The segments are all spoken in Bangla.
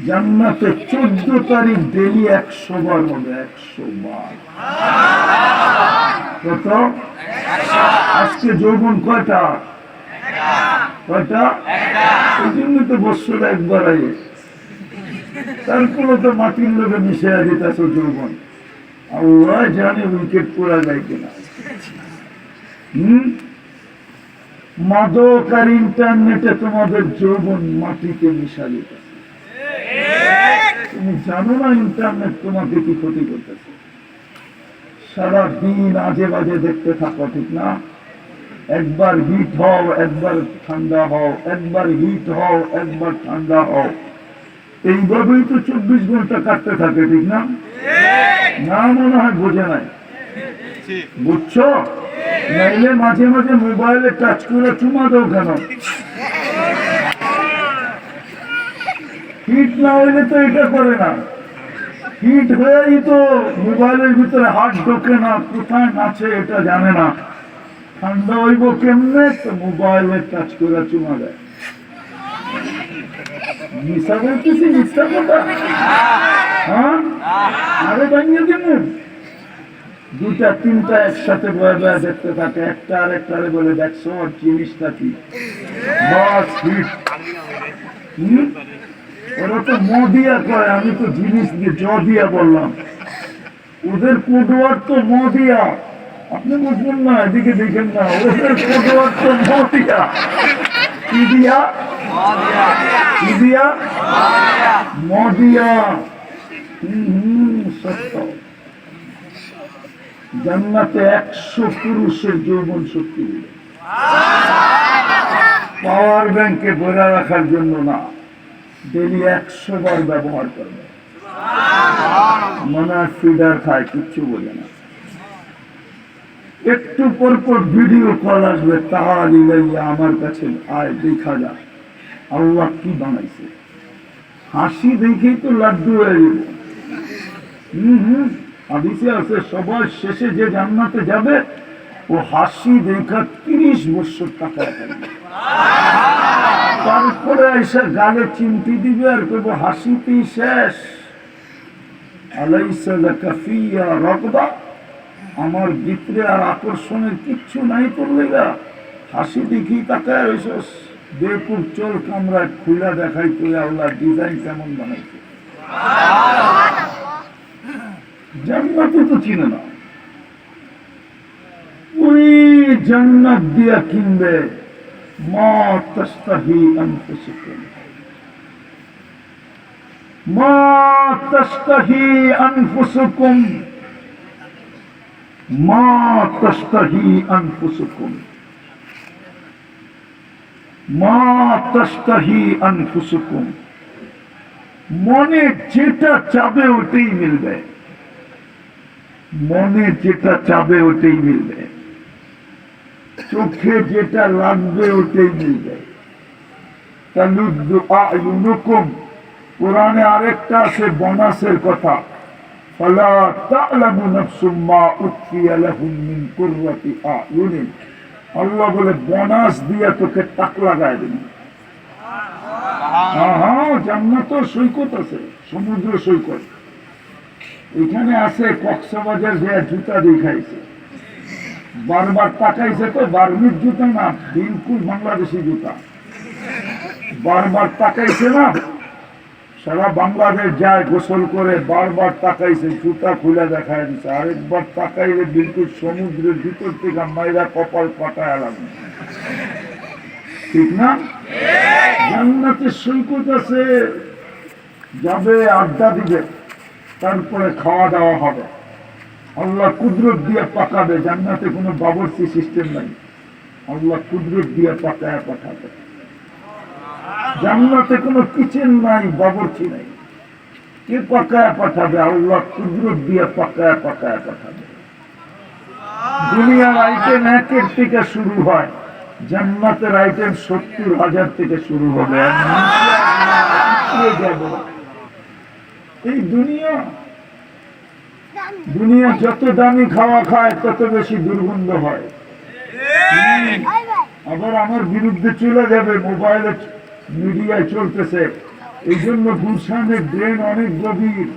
জান্নাতে 14 তারিখ ডেলি 100 বার হবে, 100 বার। কত? আজকে যৌবন কয়টা? কয়টা? এই জন্য তো বছর একবার আগে, তারপরে তো মাটির লোকে মিশে দিতেছ যৌবন। আল্লাহ জানে উইকেট পড়া যায় কিনা। মাদক আর ইন্টারনেটে তোমাদের যৌবন মাটিতে মিশা দিতেছে। তুমি জানো না ইন্টারনেট তোমাকে কি ক্ষতি করতেছে। সারাদিন আজে বাজে দেখতে থাকো, ঠিক না? একবার হিট হও, একবার ঠান্ডা হও, একবার হিট হও, একবার ঠান্ডা হও। এইভাবেই তো 24 ঘন্টা কাটতে থাকে, ঠিক না? না, মনে হয় বোঝে নাই। বুঝছো? নাইলে মাঝে মাঝে মোবাইলে টাচ করে চুমা দাও কেন? হিট না হইলে তো এটা করে না। হিট হয়েই তো মোবাইলের ভিতরে হাত ঢোকে না, কোথায় নাচে এটা জানে না। ঠান্ডা হইব কেমনে? তো মোবাইলে টাচ করে চুমা দেয়। মিশা বলতেছি, মিথ্যা কথা? হ্যাঁ, আরে ভাঙিয়ে দিন। দুটা তিনটা একসাথে বয়ে বয়ে দেখতে থাকে, একটা আর একটারে বলে দেখছো জিনিসটা কি। বাস হিট। ওরা তো ম দিয়া কয়, আমি তো জিনিস দিয়ে জ দিয়া বললাম। ওদের কোডওয়ার তো ম দিয়া। আপনি বুঝবেন না, এদিকে দেখেন না, ওদের কোডওয়ার তো ম দিয়া। কি দিয়া? কি দিয়া? ম দিয়া। সত্য। জান্নাতে 100 পুরুষের যৌবন শক্তি দিবে। পাওয়ার ব্যাংকে ভরে রাখার জন্য না, ডেলি 100 বার ব্যবহার করবে। মনে হয় ফিডার খায়, কিচ্ছু বোঝে না। একটু পর পর ভিডিও কল আসবে, তাহলে আমার কাছে আয়, দেখা যা আল্লাহ কি বানাইছে। হাসি দেখেই তো লাড্ডু হয়ে যাবে। হাদিসে আছে সবার শেষে যে জান্নাতে যাবে ও হাসি দেখা 30 বছর টাকা পাবে। তারপরে এসে গালে চিমটি দিবে আর করবো হাসিতেই শেষ। আলাইসা লাকা ফিয়া রাগবা, আমার ভিতরে আর আকর্ষণের কিচ্ছু নাই তোর লেগা। হাসি দেখি তাকায় রইছস, বেকুব চোল কামড়ায় খুলা দেখাই তুই আল্লাহ ডিজাইন কেমন বানাইছে। জান্নাতে তো চিনে না। ওই জান্নাত দিয়া কিনবে মা তাস্তাহি আনফুসুকুম, মা তাস্তাহি আনফুসুকুম, মা তাস্তাহি আনফুসুকুম, মা তাস্তাহি আনফুসুকুম। মনে যেটা চাবে ওটাই মিলবে, মনে যেটা চাবে ওটাই মিলবে, চোখে যেটা লাগবে ওটাই মিলবে। তালুদ্দু আয়ুনুকুম, কোরআনে আরেকটা আছে বোনাসের কথা, ফালা তা'লামু নাফসুম মা উখফিয়া লাহুম মিন কুররাতি আয়ুনিন। আল্লাহ বলে বোনাস দিয়া তোকে টাক লাগায় দিন। হ্যাঁ, জান্নাত সৈকত আছে, সমুদ্র সৈকত। এখানে আছে কক্সবাজার যে জুতা দেখাইছে, বারবার তাকাইছে তো, বার্মির জুতা না, বিলকুল বাংলাদেশি জুতা। বারবার তাকাইছে না, সারা বাংলাদেশ যায় গোসল করে, বারবার তাকাইছে, জুতা খুলে দেখায় দিচ্ছে। আরেকবার তাকাইলে বিলকুল সমুদ্রের ভিতর থেকে মাইরা কপাল পাটায় লাগবে, ঠিক না? জান্নাতে সৈকত আছে, যাবে আড্ডা দিবে, তারপরে খাওয়া দাওয়া হবে। আল্লাহ কুদরত দিয়ে পাকাবে। জান্নাতে কোনো বাবরচি সিস্টেম নাই, আল্লাহ কুদরত দিয়ে পাকায় পাঠাবে। জান্নাতে কোনো কিচেন নাই, বাবরচি নাই, কে পাকায় পাঠাবে? আল্লাহ কুদরত দিয়ে পাকায় পাকায় পাঠাবে। দুনিয়ার আইটেম 1 থেকে শুরু হয়, জান্নাতের আইটেম 70,000 থেকে শুরু হবে। এই দুনিয়া যত দামি খাওয়া খায় তত বেশি দুর্গন্ধ হয়। আবার আমার বিরুদ্ধে চলে যাবে, মোবাইলে মিডিয়ায় চলতেছে এই জন্য গুলশানের ড্রেন অনেক গভীর,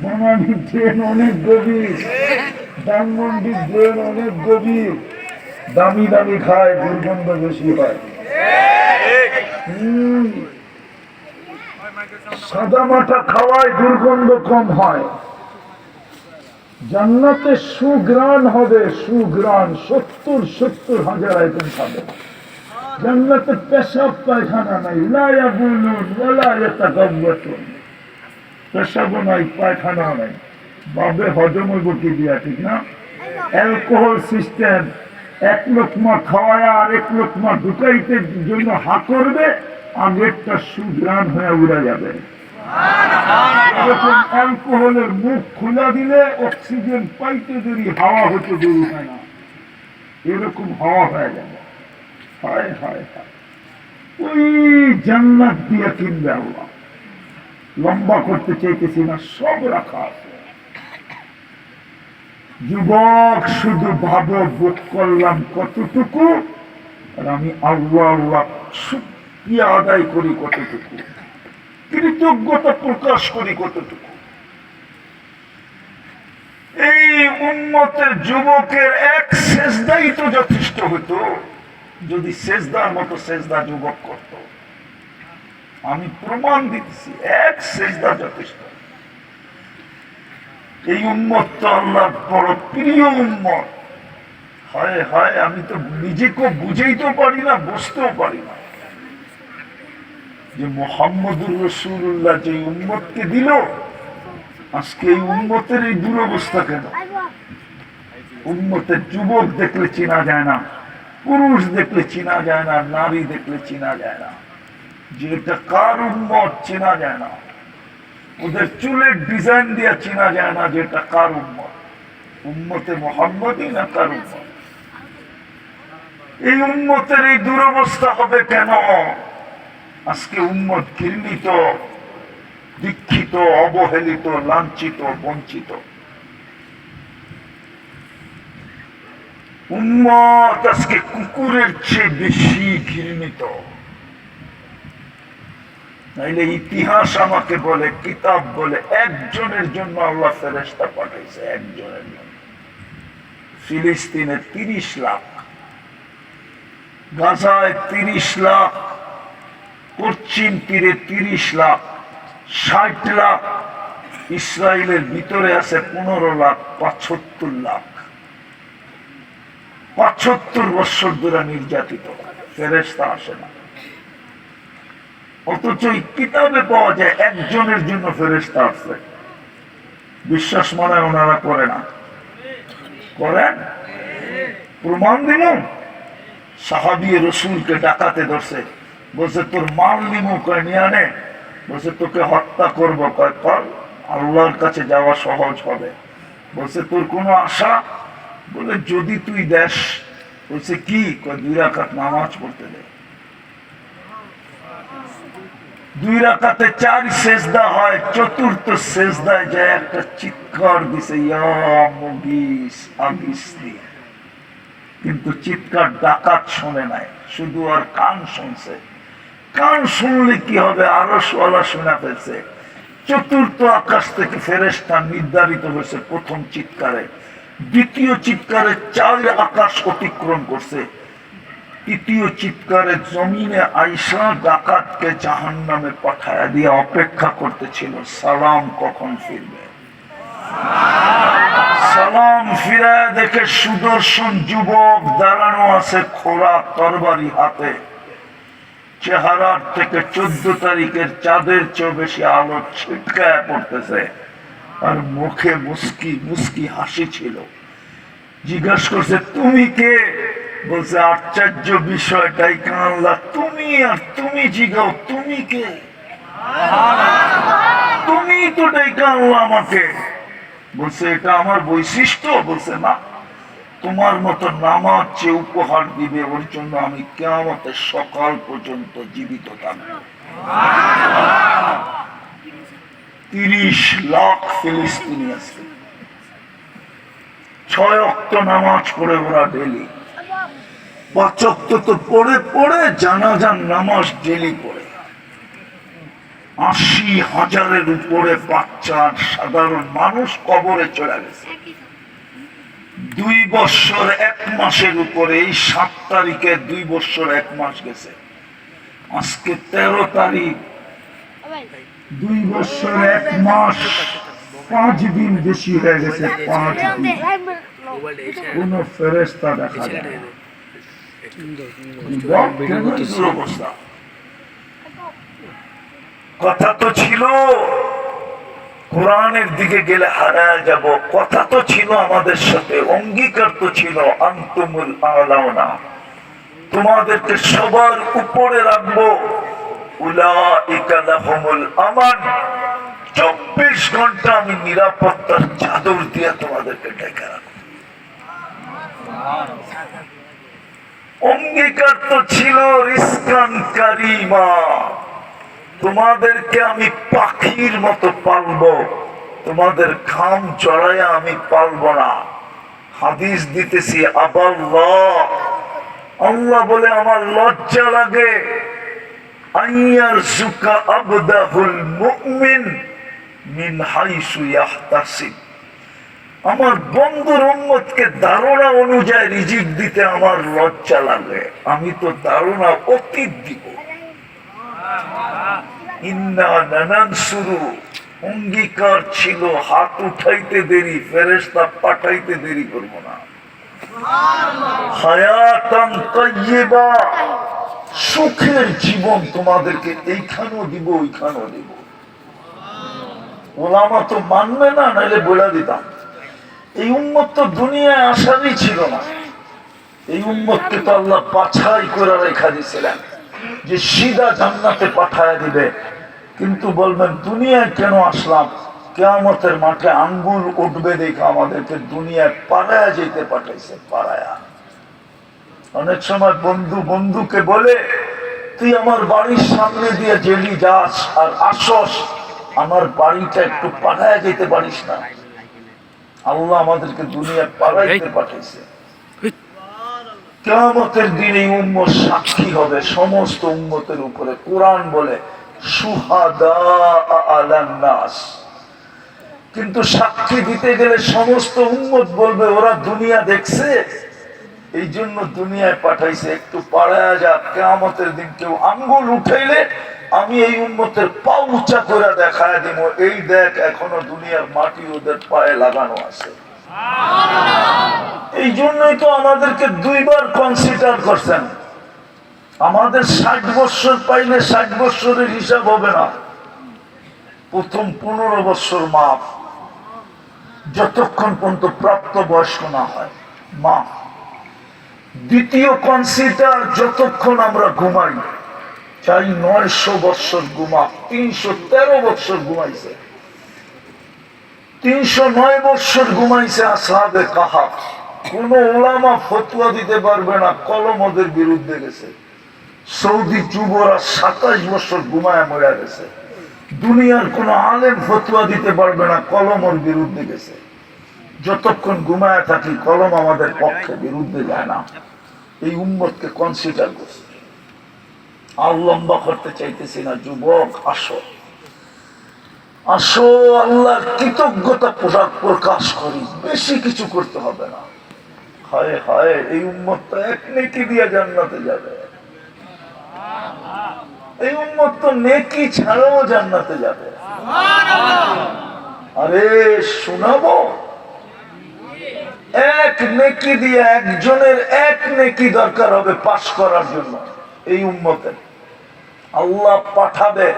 বনানীর ড্রেন অনেক গভীর, ধানমন্ডির ড্রেন অনেক গভীর। দামি দামি খায়, দুর্গন্ধ বেশি হয়। সাদা মাটা খাওয়ায় দুর্গন্ধ কম হয়। জান্নাতে সুগ্রাণ হবে, সুগ্রাণ 70,000 আইটেম খাবে। জান্নাতে পেশাব পায়খানা নাই, লা ইয়াবুলুন ওয়ালা ইয়াতাগাওয়াতুন। পেশাবও নাই, পায়খানাও নাই, বাবে হজম হইব কি দিয়া, ঠিক না? অ্যালকোহল সিস্টেম, এক লোকমা খাওয়ায় আর এক লোকমা ঢুকাইতে জন্য হা করবে, আগেরটা সুগ্রাণ হয়ে উড়ে যাবে। এরকম অ্যালকোহলের মুখ খোলা দিলে অক্সিজেন পাইতে দেরি, হাওয়া হতে দেরি হয় না, এরকম হাওয়া হয়ে যাবে। হায় হায় হায়, ওই জান্নাত দিয়ে কিনবে আল্লাহ। লম্বা করতে চাইতেছি না, সব রাখা আছে। যুবক শুধু ভাবো ভোগ করলাম কতটুকু, আর আমি আল্লাহ আল্লাহ শুকরিয়া আদায় করি কতটুকু, কৃতজ্ঞতা প্রকাশ করি কতটুকু। এই উম্মতের যুবকের এক সেজদাই তো যথেষ্ট হতো, যদি সেজদার মতো সেজদা যুবক করত। আমি প্রমাণ দিতেছি, এক সেজদা যথেষ্ট। এই উম্মত তো আল্লাহর বড় প্রিয় উম্মত। হায় হায়, আমি তো নিজেকে বুঝেইতেও পারি না, বুঝতেও পারি না যে মুহাম্মদুর রাসূলুল্লাহ যে উম্মতকে দিল, আজকে এই উম্মতের এই দুরবস্থা কেন? উম্মতের যুবক দেখলে চেনা যায় না, পুরুষ দেখলে চেনা যায় না, নারী দেখলে চেনা যায় না, যে এটা কার উম্মত চেনা যায় না। ওদের চুলের ডিজাইন দিয়ে চেনা যায় না যে এটা কার উম্মত, উম্মতে মুহাম্মদই না কার উম্মত। এই উম্মতের এই দুরবস্থা হবে কেন? আজকে উম্মত ঘৃণিত, দীক্ষিত, অবহেলিত, লাঞ্ছিত, বঞ্চিত। উম্মত আজকে কুকুরের চেয়ে বেশি ঘৃণিত। নাইলে ইতিহাস আমাকে বলে, কিতাব বলে, একজনের জন্য আল্লাহ ফেরেশতা পাঠাইছে, একজনের জন্য। ফিলিস্তিনে 30 লাখ, গাজায় 30 লাখ, পশ্চিম তীরে 30 লাখ, 60 লাখ, ইসরায়েলের ভিতরে আছে 15 লাখ, 75 লাখ। 75 বছর ধরে নির্যাতিত, ফেরেশতা আসে না। অথচ এই কিতাবে পাওয়া যায় একজনের জন্য ফেরেশতা আসছে। বিশ্বাস মনে হয় ওনারা করে না, করেন? প্রমাণ দিল, সাহাবী রসুলকে ডাকাতে ধরছে, বলছে তোর মাল নিমু, কয় নিয়ে আনে। বলছে তোকে হত্যা করবো, কয় কর, আল্লাহর কাছে যাওয়া সহজ হবে। বলছে তোর কোনো আশা? বলে যদি তুই দেশ। বলছে কি? কয় 2 রাকাত নামাজ পড়তে দে। 2 রাকাতে 4 সেজদা হয়, চতুর্থ সেজদায় যায় একটা চিৎকার দিছে, ইয়া মুগিস আগিসনি। কিন্তু চিৎকার ডাকাত শোনে নাই, শুধু আর কান শুনছে। কান শুনলে কি হবে, আরশওয়ালা শোনা ফেলছে। চতুর্থ আকাশ থেকে ফেরেশতা নির্ধারিত হয়েছে প্রথম চিৎকারে, দ্বিতীয় চিৎকারে 4 আকাশ অতিক্রম করছে, তৃতীয় চিৎকারে জমিনে আইসা ডাকাতকে জাহান্নামে পাঠায়া দিয়ে অপেক্ষা করতেছিল, সালাম কখন ফিরবে। সালাম ফিরায় দেখে সুদর্শন যুবক দাঁড়ানো আছে, খোলা তরবারি হাতে। চেহারার থেকে 14 তারিখের চাঁদের চেয়ে বেশি আলো ছিটকায় পড়তেছে, আর মুখে মুস্কি মুস্কি হাসি ছিল। জিজ্ঞাসা করছে তুমি কে? বলছে আশ্চর্য বিষয়টাই কানলা, তুমি আর তুমি জিগাও তুমি কে? তুমি তো ডাইকা আনলা আমাকে। বলছে এটা আমার বৈশিষ্ট্য? বলছে না, তোমার মতো নামাজ যে উপহার দিবে ওর জন্য আমি কিয়ামতের সকাল পর্যন্ত জীবিত থাকবো। 30 লাখ ফিলিস্তিনি আছে, 6 ওয়াক্ত নামাজ পড়ে ওরা ডেলি, 5 ওয়াক্ত তো পড়ে পড়ে জানাজার নামাজ ডেলি পড়ে। 80,000-এর উপরে বাচ্চা সাধারণ মানুষ কবরে চলে গেছে। 2 বছর 1 মাসের উপরে, এই 7 তারিখে 2 বছর 1 মাস গেছে। আজকে 13 তারিখ, 2 বছর 1 মাস 5 দিন বেশি হয়ে গেছে। 5 দিন কোন ফেরেশতা দেখা যায় না। অবস্থা। কথা তো ছিল কোরআনের দিকে গেলে হারায় যাব, কথা তো ছিল আমাদের সাথে, অঙ্গীকার তো ছিল আনতুমুল আলাউনা, তোমাদেরকে সবার উপরে রাখবো। উলাইকা লাহুমুল আমান, 24 ঘন্টা আমি নিরাপত্তার চাদর দিয়ে তোমাদেরকে ঢেকে রাখবো। অঙ্গীকার তো ছিল রিজকান কারিমা, তোমাদেরকে আমি পাখির মতো পালবো, তোমাদের ঘাম চড়াইয়া আমি পালবো না। হাদিস দিতেছি আবাল্লাহ, আল্লাহ বলে আমার লজ্জা লাগে, আইয়ারযুকা আবদাহুল মুমিন মিন হাইসু ইয়াহতাসিব, আমার বন্ধুর উম্মতকে ধারণা অনুযায়ী রিজিক দিতে আমার লজ্জা লাগে, আমি তো ধারণা অতীত দিব। ইন্না নানানসুরু, অঙ্গীকার ছিল হাত উঠাইতে দেরি, ফেরেশতা পাঠাইতে দেরি করব না। হায়াতান তাইয়্যিবা, সুখের জীবন তোমাদেরকে এইখানেও দিব ওইখানেও দিব। ওলামা তো মানবে না, নাইলে বলে দিতাম। এই উম্মত তো দুনিয়ায় আসারই ছিল না, এই উম্মতকে তো আল্লাহ বাছাই করে রেখা দিয়েছিলেন যে সিধা জান্নাতে পাঠায় দিবে। কিন্তু বলবেন দুনিয়ায় কেন আসলাম? কিয়ামতের মাঠে আঙ্গুল উঠবে দেখে আমাদেরকে দুনিয়ায় পাড়ায় যেতে পাঠাইছে, পাড়ায়া। অনেক সময় বন্ধু বন্ধুকে বলে, তুই আমার বাড়ির সামনে দিয়ে জেলি যাস আর আসস, আমার বাড়িটা একটু পাড়ায় যেতে পারিস না? আল্লাহ আমাদেরকে দুনিয়ায় পাড়াইতে পাঠাইছে। কিয়ামতের দিন এই উম্মত সাক্ষী হবে সমস্ত উম্মতের উপরে। কোরআন বলে শুহাদা আলান নাস, কিন্তু সাক্ষী দিতে গেলে সমস্ত উম্মত বলবে ওরা দুনিয়া দেখছে, এই জন্য দুনিয়ায় পাঠাইছে, একটু পাড়ায় যাক। কিয়ামতের দিন কেউ আঙ্গুল উঠাইলে আমি এই উম্মতের পা উঁচা করে দেখায় দিব, এই দেখ এখনো দুনিয়ার মাটি ওদের পায়ে লাগানো আছে। এই জন্যই তো আমাদেরকে 2 বার কনসিডার করছেন। আমাদের 60 বছর পাইলে 60 বছরের হিসাব হবে না, প্রথম 15 বছর মাফ, যতক্ষণ পর্যন্ত প্রাপ্ত বয়স্ক না হয় মাফ। দ্বিতীয় কনসিডার যতক্ষণ আমরা ঘুমাই, চাই 900 বছর ঘুমা, 313 বছর ঘুমাইছে, 309 বছর ঘুমাইছে আসহাবে কাহাফ। কোন উলামা ফতোয়া দিতে পারবে না, কলম ওদের বিরুদ্ধে গেছে। সৌদি যুবরা 27 বছর ঘুমায় মরে গেছে। দুনিয়ার কোন আলেম ফতোয়া দিতে পারবে না, কলম ওর বিরুদ্ধে গেছে। যতক্ষণ ঘুমায় থাকি কলম আমাদের পক্ষে বিরুদ্ধে যায় না। এই উম্মতকে কনসিডার করছে। আর লম্বা করতে চাইতেছি না, যুবক আসো আসো, আল্লাহর কৃতজ্ঞতা প্রকাশ করি, বেশি কিছু করতে হবে না। হায় হায়, এই উম্মতটা 1 নেকি দিয়ে জান্নাতে যাবে। এই উম্মত তো নেকি ছাড়াও জান্নাতে যাবে। আরে শোনাবো, 1 নেকি দিয়ে একজনের 1 নেকি দরকার হবে পাস করার জন্য। এই উম্মতের আল্লাহ পাঠাবে,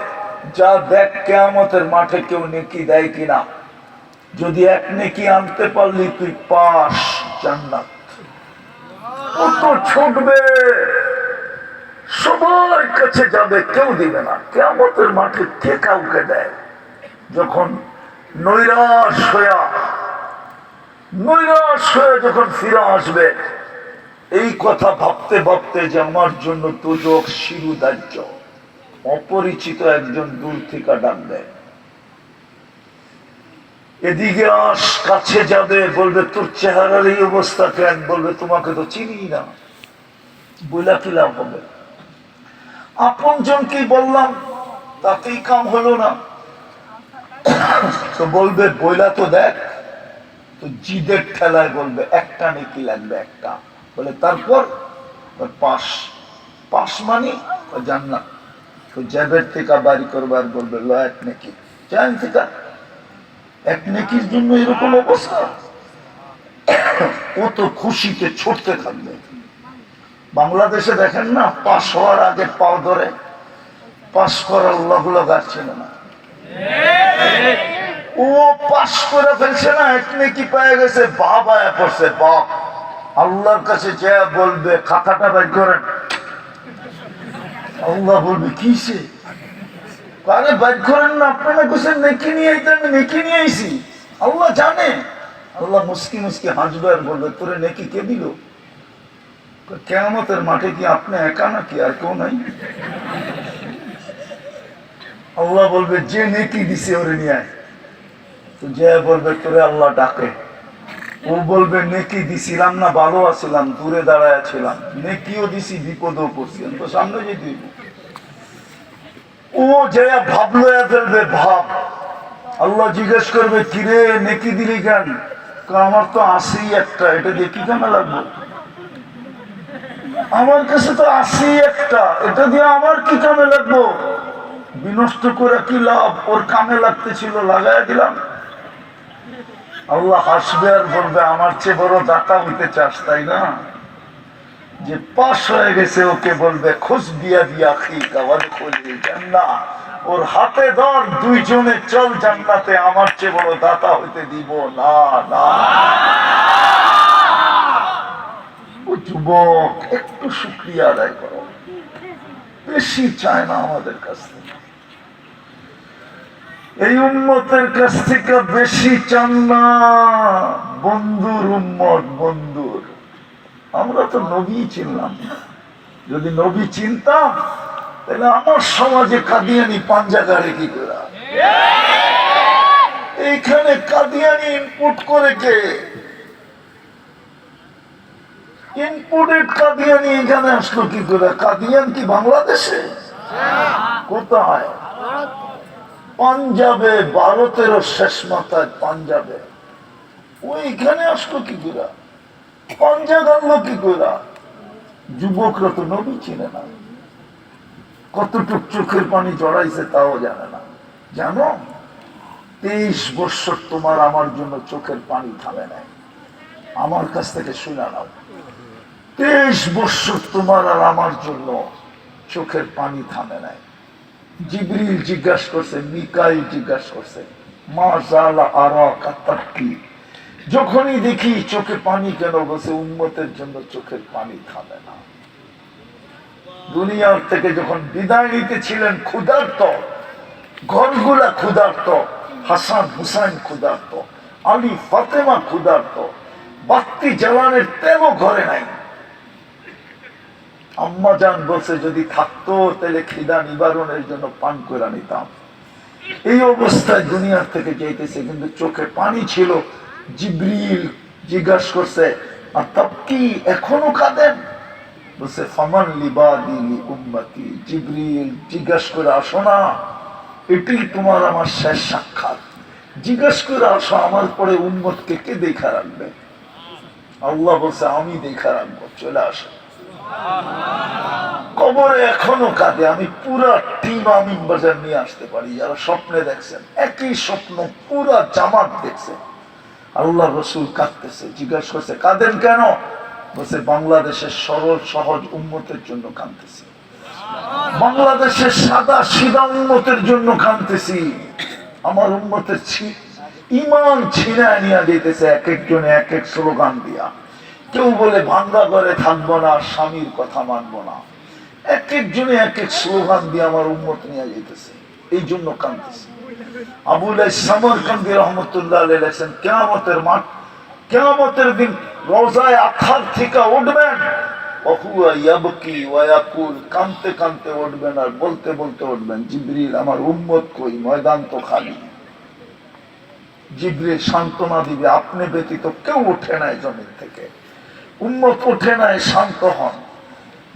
যা দেখ কিয়ামতের মাঠে কেউ নেকি দেয় কিনা। যদি 1 নেকি আনতে পারলি তুই পাস, জান্নাত। কত ছুটবে, সবার কাছে যাবে, কেউ দিবে না। কিয়ামতের মাঠে কে কাউকে দেয়? যখন নৈরাশ হয়ে যখন ফিরে আসবে, এই কথা ভাবতে ভাবতে যে আমার জন্য দুজক শিরুদার্য, অপরিচিত একজন দূর থেকে ডাক দেয়, এদিকে আস, কাছে যাবে, বলবে তোর চেহারার এই অবস্থা কেন? বলবে তোমাকে তো চিনি না। বইলা কি লাভ হবে? আপন জনকেই বললাম, তাতেই কাম হলো না, তো বলবে বইলা তো দেখ, তো জিদের ঠেলায় বলবে একটা নেকি লাগবে একটা, বলে তারপর পাশ, পাশ মানে জান্নাত, তো জ্যাবের থেকে বাড়ি করবার বলবে ল এক নেকি, জান থেকে এক নেকির জন্য এরকম অবস্থা। ও তো খুশিতে ছুটতে থাকবে। বাংলাদেশে দেখেন না, পাশ হওয়ার আগে পাও ধরে পাশ করার লগুলো গাচ্ছিল না, ও পাশ করে ফেলছে না, এক নেকি পেয়ে গেছে, বাপ আয়া পড়ছে, বাপ আল্লাহর কাছে যা বলবে খাতাটা বের করেন, আল্লাহ বলবে কিসে, আরে বের করেন না, আপনারা কোথায় নেকি নিয়ে আইতে, আমি নেকি নিয়ে আইছি, আল্লাহ জানে। আল্লাহ মুস্কি মুস্কি হাসবে আর বলবে তোরে নেকি কে দিল? কিয়ামতের মাঠে কি আপনি একা নাকি আর কেউ নাই? আল্লাহ বলবে যে নেকি দিছে ওরে নিয়ে আয়, তো যে বলবে তোরে আল্লাহ ডাকে, ও বলবে নেকি দিছিলাম না, ভালো আছিলাম, দূরে দাঁড়ায় ছিলাম, নেকিও দিছি বিপদও পড়ছি, তো সামনে যে দিব, ও যে ভাবলো ফেলবে ভাব। আল্লাহ জিজ্ঞেস করবে কিরে নেকি দিলি কেন? আমার তো আসেই একটা, এটা দিয়ে কি কামে লাগবো? আমার কাছে তো আসেই একটা, এটা দিয়ে আমার কি কামে লাগবো? বিনষ্ট করে কি লাভ, ওর কামে লাগতে ছিল লাগাই দিলাম। আল্লাহ হাসবে আর বলবে আমার চেয়ে বড় দাতা হইতে চাস তাই না? যে পাশ হয়ে গেছে ওকে বলবে খুশ বিয়া দিয়া ওর হাতে ধর, দুইজনে চল জান্নাতে, আমার চেয়ে বড় দাতা হইতে দিব না। না ও যুবক, একটু শুকরিয়া আদায় করো, বেশি চায় না আমাদের কাছ থেকে, এই উম্মতের কাছ থেকে বেশি চান না। বন্ধুর উম্মত, বন্ধুর, আমরা তো নবী চিনলাম না, যদি নবী চিনতাম তাহলে আমার সমাজে কাদিয়ানি পাঞ্জাগারে কি করে? এইখানে কাদিয়ানি ইনপুট করে কে? ইনপুটেড কাদিয়ানি এখানে আসলো কি করে? কাদিয়ান কি বাংলাদেশে? কোথায়? পাঞ্জাবে, ভারতেরও শেষ মাথায় পাঞ্জাবে। ওইখানে আসলো কি করে? পাঞ্জাব আনলো কি করে? যুবকরা তো নবী চিনে না, কতটুক চোখের পানি জড়াইছে তাও জানে না। জানো 23 বছর তোমার আমার জন্য চোখের পানি থামে নাই, আমার কাছ থেকে শুনে নাও। 23 বছর তোমার আর আমার জন্য চোখের পানি থামে নাই। জিবরিল জিজ্ঞাসা করছে, মিকাইল জিজ্ঞাসা করছে, মা জালা আরাকা তাবকি, যখনই দেখি চোখে পানি কেন? বসে উম্মতের জন্য চোখের পানি থামে না। দুনিয়ার থেকে যখন বিদায় নিতেছিলেন ক্ষুধার্ত, ঘরগুলা ক্ষুধার্ত, হাসান হুসাইন ক্ষুধার্ত, আলী ফাতেমা ক্ষুধার্ত, বাতি জ্বালানের তেলও ঘরে নাই। আম্মা জান বলছে যদি থাকতো তাহলে খিদা নিবারণের জন্য পান করে নিতাম। এই অবস্থায় দুনিয়ার থেকে যাইতেছে, কিন্তু চোখে পানি ছিল। জিবরিল জিজ্ঞাসা করছে, আর তাবকি, এখনো কাঁদেন? বলছে ফামান লিবাদি লি উম্মতি। জিবরিল জিজ্ঞাসা করে আসো না, এটি তোমার আমার শেষ সাক্ষাৎ, জিজ্ঞাসা করে আসো আমার পরে উম্মতকে কে দেখা রাখবে? আল্লাহ বলছে আমি দেখা রাখবো, চলে আসো। কবরে এখনো কাঁদে। আমি পুরা টিম আমিন বাজার নিয়ে আসতে পারি, যারা স্বপ্নে দেখছেন, একই স্বপ্ন পুরা জামাত দেখছে। আল্লাহ রসুল কাঁদতেছে, জিজ্ঞাসা করছে কাঁদেন কেন? বলছে বাংলাদেশের সরল সহজ উম্মতের জন্য কাঁদতেছি, বাংলাদেশের সাদা সিধা উম্মতের জন্য কাঁদতেছি। আমার উম্মতের ইমান ছিনায় নিয়ে যেতেছে, এক একজনে এক এক স্লোগান দিয়া। কেউ বলে ভাঙ্গা ঘরে থাকবো না, স্বামীর কথা মানবো না, এক একজনে এক এক স্লোগান দিয়ে আমার উম্মত নিয়ে যেতেছে, এই জন্য কাঁদতেছে। আবুল সামরকান্দি রহমতুল্লাহ আলাইহি লেখেন, কিয়ামতের মাঠ, কিয়ামতের দিন রওজায়ে আতহার থেকে উঠবেন, ওহুয়া ইয়াবকি ওয়া ইয়াকুল, কাঁদতে কাঁদতে উঠবেন আর বলতে বলতে উঠবেন, জিবরিল আমার উম্মত কই, ময়দান তো খালি। জিবরিল সান্ত্বনা দিবে, আপনি ব্যতীত কেউ ওঠে নাই জমিন থেকে, উম্মত ওঠে নাই, শান্ত হন।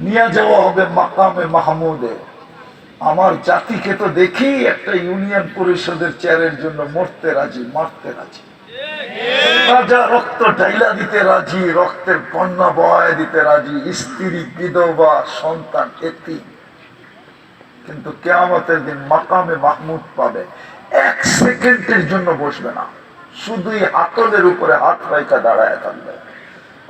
নিয়ে যাওয়া হবে মাকামে মাহমুদে, আমার জাতিকে তো দেখি একটা ইউনিয়ন পরিষদের চেয়ারের জন্য মরতে রাজি, মারতে রাজি, রাজা রক্ত ঢাইলা দিতে রাজি, রক্তের বন্যা বয় দিতে রাজি, স্ত্রী বিধবা, সন্তান এতিম। কিন্তু কিয়ামতের দিন মাকামে মাহমুদ পাবে, 1 সেকেন্ডের জন্য বসবে না, শুধুই হাতলের উপরে হাত রাইখা দাঁড়ায় থাকবে।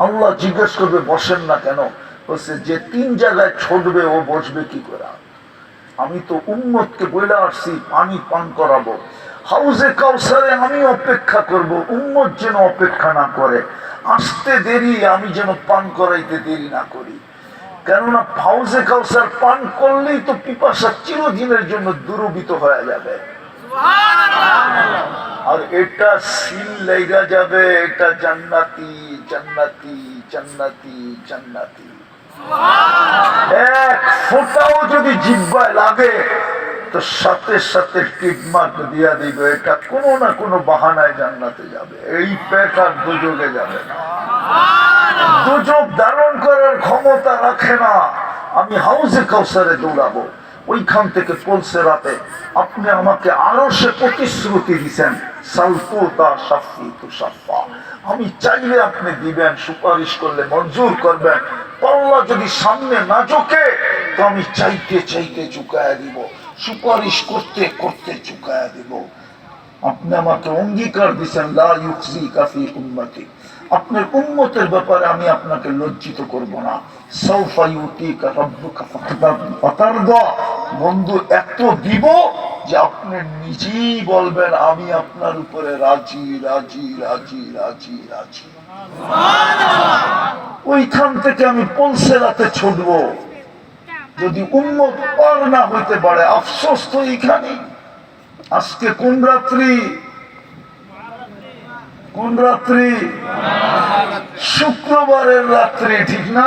আল্লাহ জিজ্ঞেস করবে বসেন না কেন? বলছে যে 3 জায়গায় ছুটবে ও বসবে কি করে? আমি তো উম্মতকে বলে আসছি পানি পান করাবো, হাউজে কাউসারে আমি অপেক্ষা করব, উম্মত যেন অপেক্ষা না করে, আসতে দেরি, আমি যেন পান করাইতে দেরি না করি। কেননা হাউজে কাউসার পান করলেই তো পিপাসা চিরদিনের জন্য দূরীভূত হয়ে যাবে, আর এটা সিল লেগা যাবে, এটা জান্নাতি জান্নাতি জান্নাতি জান্নাতি। এক ফোঁটাও যদি জিহ্বায় লাগে তো সাথে সাথে টিকমার্ক দিয়া দিবে, এটা কোনো না কোনো বাহানায় জান্নাতে যাবে, এই পেট আর দুযোগে যাবে না। দুযোগ ধারণ করার ক্ষমতা রাখে না। আমি হাউজে কাউসারে দৌড়াবো, ওইখান থেকে পলসে রাতে আপনি আমাকে আরো সে প্রতিশ্রুতি দিচ্ছেন, সালতুতা সাফি তু সাফা, আমি চাইলে আপনি দিবেন, সুপারিশ করলে মঞ্জুর করবেন। পাল্লা যদি সামনে না ঝুঁকে তো আমি চাইতে চাইতে চুকায়া দিব, সুপারিশ করতে করতে চুকায়া দিব। আপনি আমাকে অঙ্গীকার দিচ্ছেন লা ইউখজিকা ফি উম্মতি, আপনার উম্মতের ব্যাপারে আমি আপনাকে লজ্জিত করব না। সাউফা ইউতিকা রাব্বুকা ফাতারদা, বন্ধু এত দিব যে আপনি নিজেই বলবেন আমি আপনার উপরে রাজি রাজি রাজি রাজি রাজি। ওইখান থেকে আমি পৌঁছে রাতে ছুটবো। যদি উম্মত পার না হইতে পারে আফসোস তো এইখানে। আজকে কোন রাত্রি? কোন রাত্রি? শুক্রবারের রাত্রি, ঠিক না?